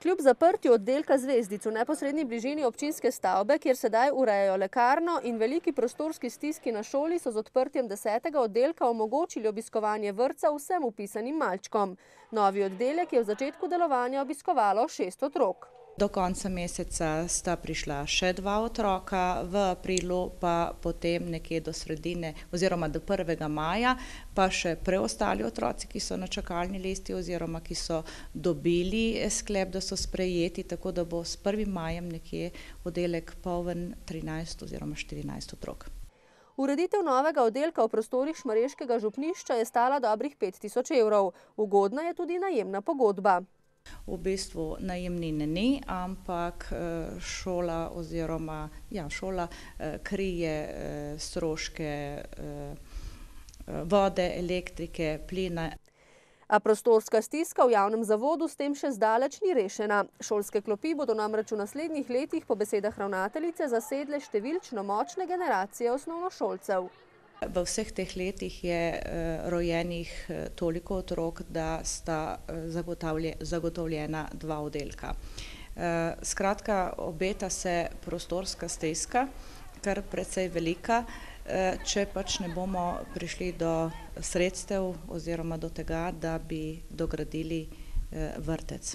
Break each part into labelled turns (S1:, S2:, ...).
S1: Kljub zaprtju oddelka Zvezdic v neposredni bližini občinske stavbe, kjer sedaj urejajo lekarno in veliki prostorski stiski na šoli, so z odprtjem 10. oddelka omogočili obiskovanje vrtca vsem vpisanim malčkom. Novi oddelek je v začetku delovanja obiskovalo 6 otrok.
S2: Do konca meseca sta prišla še 2 otroka, v aprilu pa potem nekje do sredine oziroma do 1. maja pa še preostali otroci, ki so na čakalni listi oziroma ki so dobili sklep, da so sprejeti, tako da bo s 1. majem nekje oddelek poln 13 oziroma 14 otrok.
S1: Ureditev novega oddelka v prostorih šmarješkega župnišča je stala dobrih 5000 evrov. Ugodna je tudi najemna pogodba.
S2: V bistvu najemnine ni, ampak šola krije stroške vode, elektrike, plina.
S1: A prostorska stiska v javnem zavodu s tem še zdaleč ni rešena. Šolske klopi bodo namreč v naslednjih letih po besedah ravnateljice zasedle številčno močne generacije osnovnošolcev.
S2: V vseh teh letih je rojenih toliko otrok, da sta zagotovljena 2 oddelka. Skratka, obeta se prostorska stiska, kar precej velika, če pač ne bomo prišli do sredstev oziroma do tega, da bi dogradili vrtec.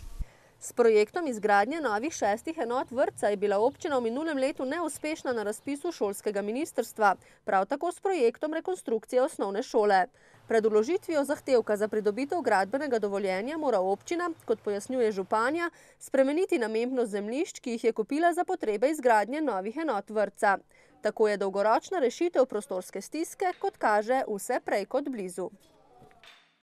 S1: S projektom izgradnje novih 6 enot vrtca je bila občina v minulem letu neuspešna na razpisu šolskega ministrstva, prav tako s projektom rekonstrukcije osnovne šole. Pred vložitvijo zahtevka za pridobitev gradbenega dovoljenja mora občina, kot pojasnjuje županja, spremeniti namembnost zemljišč, ki jih je kupila za potrebe izgradnje novih enot vrtca. Tako je dolgoročna rešitev prostorske stiske, kot kaže, vse prej kot blizu.